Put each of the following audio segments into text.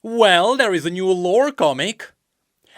Well, there is a new lore comic,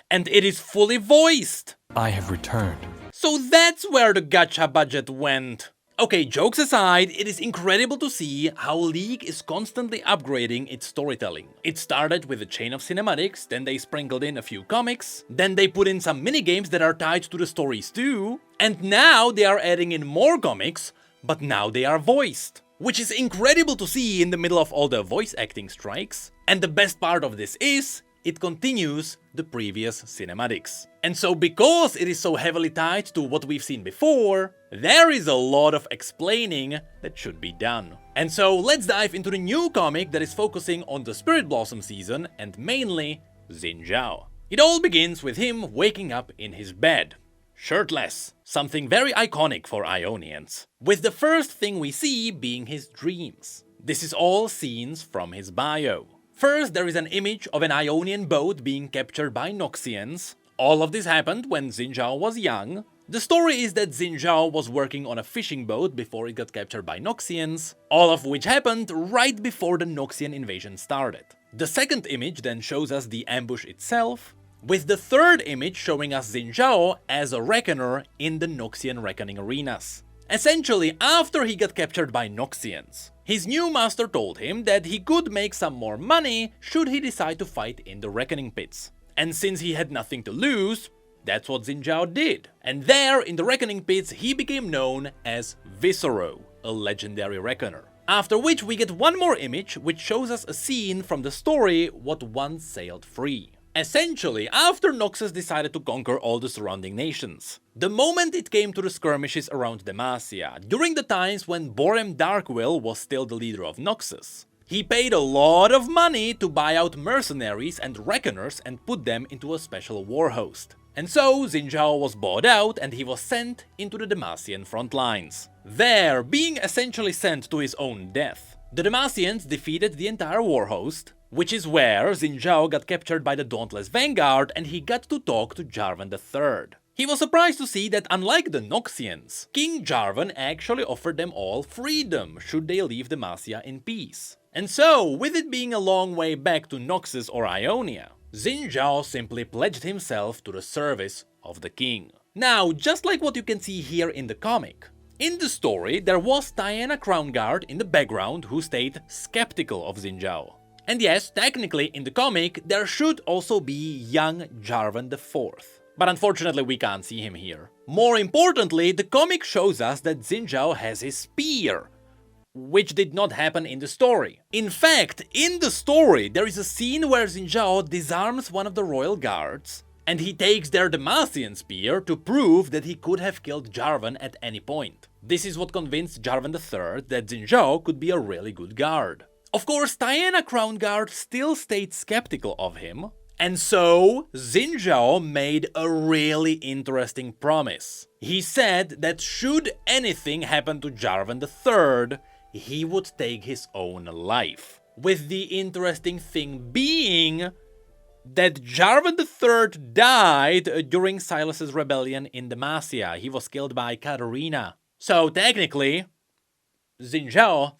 and it is fully voiced. I have returned. So that's where the gacha budget went. Okay, jokes aside, it is incredible to see how League is constantly upgrading its storytelling. It started with a chain of cinematics, then they sprinkled in a few comics, then they put in some minigames that are tied to the stories too, and now they are adding in more comics, but now they are voiced. Which is incredible to see in the middle of all the voice acting strikes. And the best part of this is, it continues the previous cinematics. And so because it is so heavily tied to what we've seen before, there is a lot of explaining that should be done. And so let's dive into the new comic that is focusing on the Spirit Blossom season and mainly Xin Zhao. It all begins with him waking up in his bed, shirtless, something very iconic for Ionians, with the first thing we see being his dreams. This is all scenes from his bio. First, there is an image of an Ionian boat being captured by Noxians. All of this happened when Xin Zhao was young. The story is that Xin Zhao was working on a fishing boat before it got captured by Noxians, all of which happened right before the Noxian invasion started. The second image then shows us the ambush itself, with the third image showing us Xin Zhao as a reckoner in the Noxian reckoning arenas. Essentially, after he got captured by Noxians, his new master told him that he could make some more money should he decide to fight in the reckoning pits. And since he had nothing to lose, that's what Xin Zhao did. And there, in the reckoning pits, he became known as Viscero, a legendary reckoner. After which we get one more image which shows us a scene from the story What Once Sailed Free. Essentially, after Noxus decided to conquer all the surrounding nations, the moment it came to the skirmishes around Demacia, during the times when Borem Darkwill was still the leader of Noxus, he paid a lot of money to buy out mercenaries and reckoners and put them into a special war host. And so Xin Zhao was bought out and he was sent into the Demacian front lines. There, being essentially sent to his own death, the Demacians defeated the entire war host, which is where Xin Zhao got captured by the Dauntless Vanguard and he got to talk to Jarvan III. He was surprised to see that unlike the Noxians, King Jarvan actually offered them all freedom should they leave Demacia in peace. And so, with it being a long way back to Noxus or Ionia, Xin Zhao simply pledged himself to the service of the king. Now, just like what you can see here in the comic, in the story there was Diana Crownguard in the background who stayed skeptical of Xin Zhao. And yes, technically in the comic there should also be young Jarvan IV. But unfortunately we can't see him here. More importantly, the comic shows us that Xin Zhao has his spear, which did not happen in the story. In fact, in the story there is a scene where Xin Zhao disarms one of the royal guards, and he takes their Demacian spear to prove that he could have killed Jarvan at any point. This is what convinced Jarvan III that Xin Zhao could be a really good guard. Of course, Diana Crownguard still stayed skeptical of him, and so Xin Zhao made a really interesting promise. He said that should anything happen to Jarvan III, he would take his own life. With the interesting thing being that Jarvan III died during Silas's rebellion in Demacia. He was killed by Katarina. So technically, Xin Zhao,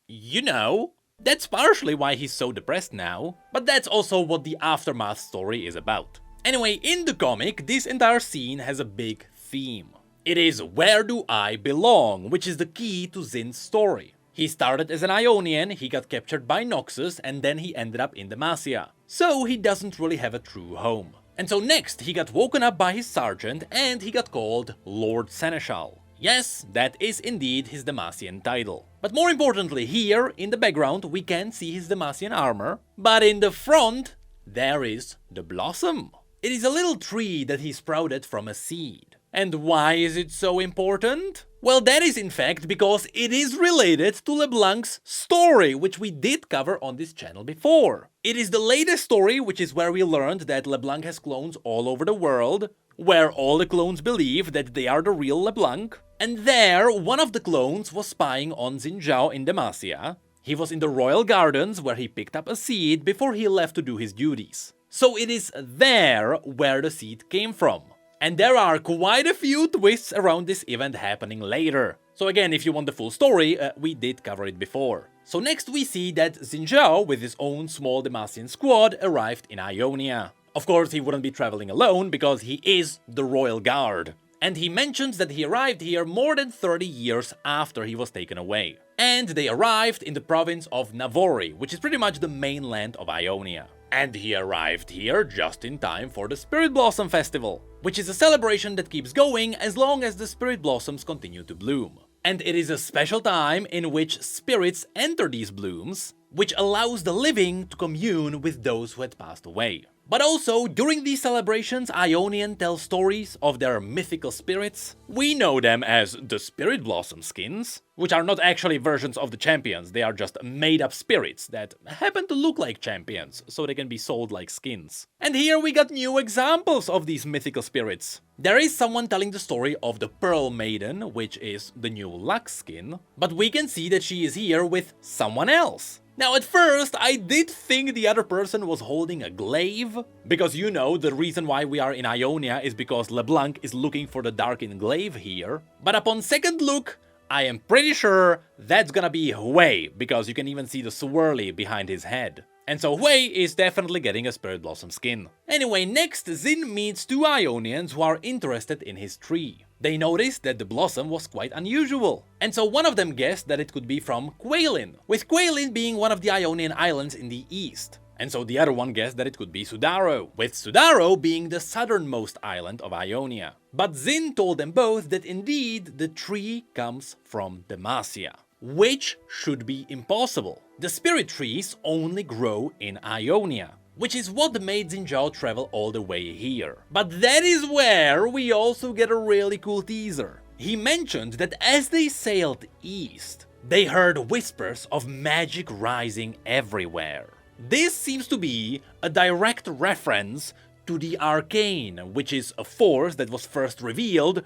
you know, that's partially why he's so depressed now, but that's also what the Aftermath story is about. Anyway, in the comic, this entire scene has a big theme. It is where do I belong, which is the key to Xin's story. He started as an Ionian, he got captured by Noxus, and then he ended up in Demacia. So he doesn't really have a true home. And so next, he got woken up by his sergeant and he got called Lord Seneschal. Yes, that is indeed his Demacian title. But more importantly, here in the background we can see his Demacian armor, but in the front there is the blossom. It is a little tree that he sprouted from a seed. And why is it so important? Well, that is in fact because it is related to Leblanc's story, which we did cover on this channel before. It is the latest story, which is where we learned that Leblanc has clones all over the world, where all the clones believe that they are the real Leblanc. And there, one of the clones was spying on Xin Zhao in Demacia. He was in the royal gardens where he picked up a seed before he left to do his duties. So it is there where the seed came from. And there are quite a few twists around this event happening later. So again, if you want the full story, we did cover it before. So next we see that Xin Zhao, with his own small Demacian squad, arrived in Ionia. Of course, he wouldn't be traveling alone because he is the royal guard. And he mentions that he arrived here more than 30 years after he was taken away. And they arrived in the province of Navori, which is pretty much the mainland of Ionia. And he arrived here just in time for the Spirit Blossom Festival, which is a celebration that keeps going as long as the Spirit Blossoms continue to bloom. And it is a special time in which spirits enter these blooms, which allows the living to commune with those who had passed away. But also, during these celebrations, Ionian tells stories of their mythical spirits. We know them as the Spirit Blossom skins, which are not actually versions of the champions, they are just made-up spirits that happen to look like champions, so they can be sold like skins. And here we got new examples of these mythical spirits. There is someone telling the story of the Pearl Maiden, which is the new Lux skin, but we can see that she is here with someone else. Now at first, I did think the other person was holding a glaive, because you know, the reason why we are in Ionia is because Leblanc is looking for the darkened glaive here. But upon second look, I am pretty sure that's gonna be Hui, because you can even see the swirly behind his head. And so Hui is definitely getting a Spirit Blossom skin. Anyway, next Xin meets two Ionians who are interested in his tree. They noticed that the blossom was quite unusual, and so one of them guessed that it could be from Quailin, with Quailin being one of the Ionian islands in the east. And so the other one guessed that it could be Sudaro, with Sudaro being the southernmost island of Ionia. But Xin told them both that indeed the tree comes from Demacia, which should be impossible. The spirit trees only grow in Ionia, which is what made Xin Zhao travel all the way here. But that is where we also get a really cool teaser. He mentioned that as they sailed east, they heard whispers of magic rising everywhere. This seems to be a direct reference to the Arcane, which is a force that was first revealed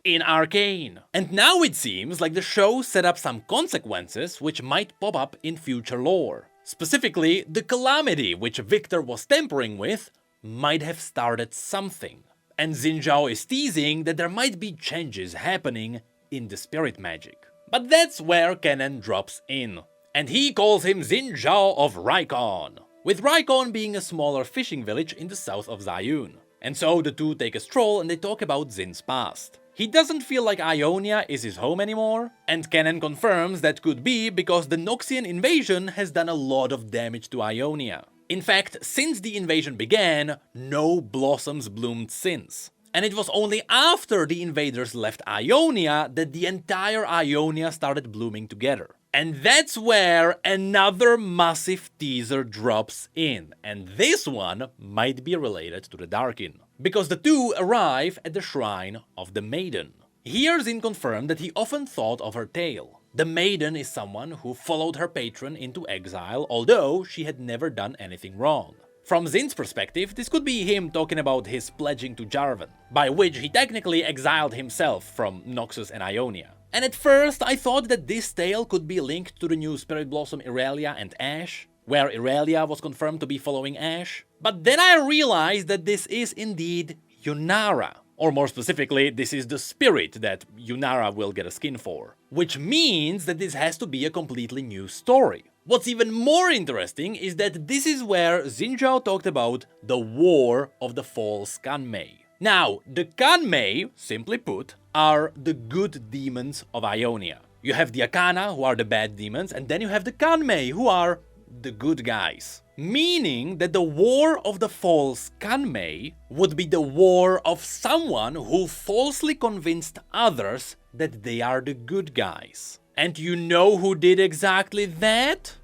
in Arcane. And now it seems like the show set up some consequences which might pop up in future lore. Specifically, the calamity which Victor was tampering with might have started something. And Xin Zhao is teasing that there might be changes happening in the spirit magic. But that's where Kenan drops in. And he calls him Xin Zhao of Rykon, with Rykon being a smaller fishing village in the south of Zayun. And so the two take a stroll and they talk about Xin's past. He doesn't feel like Ionia is his home anymore, and Kenan confirms that could be because the Noxian invasion has done a lot of damage to Ionia. In fact, since the invasion began, no blossoms bloomed since. And it was only after the invaders left Ionia that the entire Ionia started blooming together. And that's where another massive teaser drops in, and this one might be related to the Darkin, because the two arrive at the shrine of the Maiden. Here Xin confirmed that he often thought of her tale. The Maiden is someone who followed her patron into exile, although she had never done anything wrong. From Xin's perspective, this could be him talking about his pledging to Jarvan, by which he technically exiled himself from Noxus and Ionia. And at first I thought that this tale could be linked to the new Spirit Blossom Irelia and Ashe, where Irelia was confirmed to be following Ashe. But then I realized that this is indeed Yunara. Or more specifically, this is the spirit that Yunara will get a skin for. Which means that this has to be a completely new story. What's even more interesting is that this is where Xin Zhao talked about the War of the False Kanmei. Now, the Kanmei, simply put, are the good demons of Ionia. You have the Akana, who are the bad demons, and then you have the Kanmei, who are the good guys. Meaning that the War of the False Kanmei would be the war of someone who falsely convinced others that they are the good guys. And you know who did exactly that?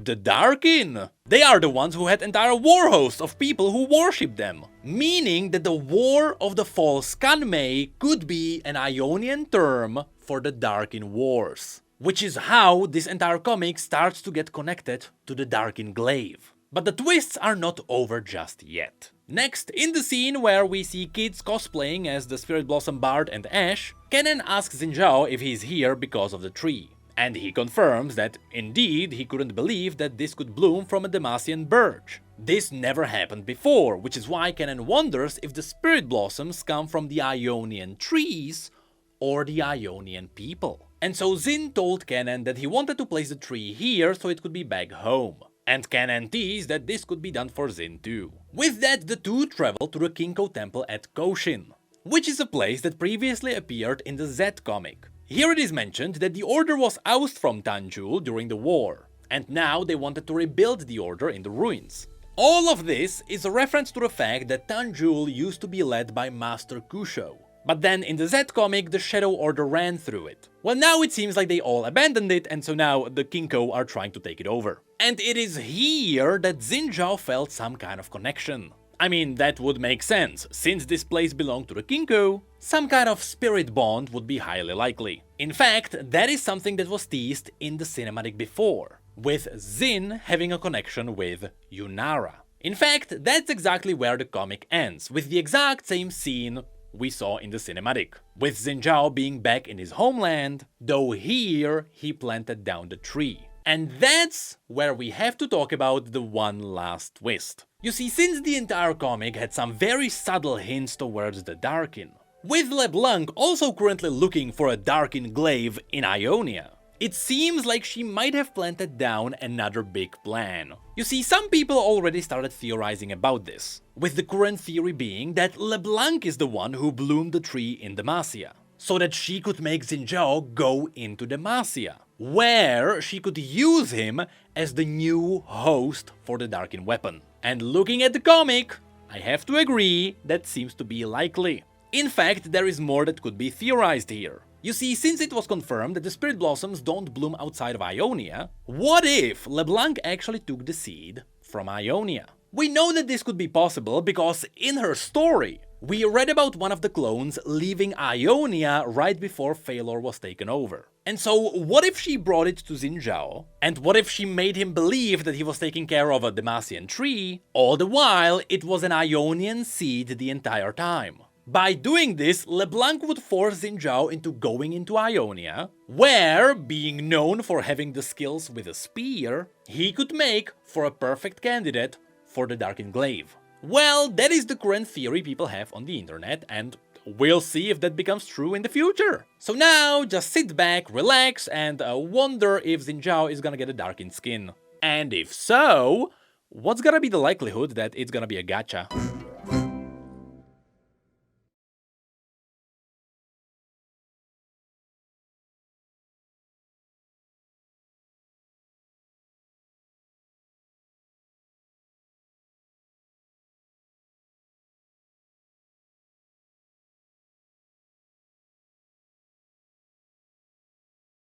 The Darkin. They are the ones who had entire war hosts of people who worship them. Meaning that the War of the False Kanmei could be an Ionian term for the Darkin Wars. Which is how this entire comic starts to get connected to the Darkin Glaive. But the twists are not over just yet. Next, in the scene where we see kids cosplaying as the Spirit Blossom Bard and Ashe, Kenan asks Xin Zhao if he's here because of the tree. And he confirms that, indeed, he couldn't believe that this could bloom from a Demacian birch. This never happened before, which is why Kenan wonders if the Spirit Blossoms come from the Ionian trees or the Ionian people. And so Xin told Kenan that he wanted to place the tree here so it could be back home. And Kenan teased that this could be done for Xin too. With that, the two traveled to the Kinkou temple at Koshin, which is a place that previously appeared in the Z comic. Here it is mentioned that the order was ousted from Tanjul during the war, and now they wanted to rebuild the order in the ruins. All of this is a reference to the fact that Tanjul used to be led by Master Kusho. But then in the Z comic, the Shadow Order ran through it. Well, now it seems like they all abandoned it, and so now the Kinkou are trying to take it over. And it is here that Xin Zhao felt some kind of connection. I mean, that would make sense. Since this place belonged to the Kinkou, some kind of spirit bond would be highly likely. In fact, that is something that was teased in the cinematic before, with Xin having a connection with Yunara. In fact, that's exactly where the comic ends, with the exact same scene we saw in the cinematic, with Xin Zhao being back in his homeland, though here he planted down the tree. And that's where we have to talk about the one last twist. You see, since the entire comic had some very subtle hints towards the Darkin, with Leblanc also currently looking for a Darkin glaive in Ionia, it seems like she might have planted down another big plan. You see, some people already started theorizing about this, with the current theory being that Leblanc is the one who bloomed the tree in Demacia, so that she could make Xin Zhao go into Demacia, where she could use him as the new host for the Darkin weapon. And looking at the comic, I have to agree that seems to be likely. In fact, there is more that could be theorized here. You see, since it was confirmed that the Spirit Blossoms don't bloom outside of Ionia, what if Leblanc actually took the seed from Ionia? We know that this could be possible because in her story, we read about one of the clones leaving Ionia right before Phalor was taken over. And so, what if she brought it to Xin Zhao? And what if she made him believe that he was taking care of a Demacian tree, all the while it was an Ionian seed the entire time? By doing this, Leblanc would force Xin Zhao into going into Ionia, where, being known for having the skills with a spear, he could make for a perfect candidate for the Darkin Glaive. Well, that is the current theory people have on the internet, and we'll see if that becomes true in the future. So now, just sit back, relax, and wonder if Xin Zhao is gonna get a Darkin skin. And if so, what's gonna be the likelihood that it's gonna be a gacha?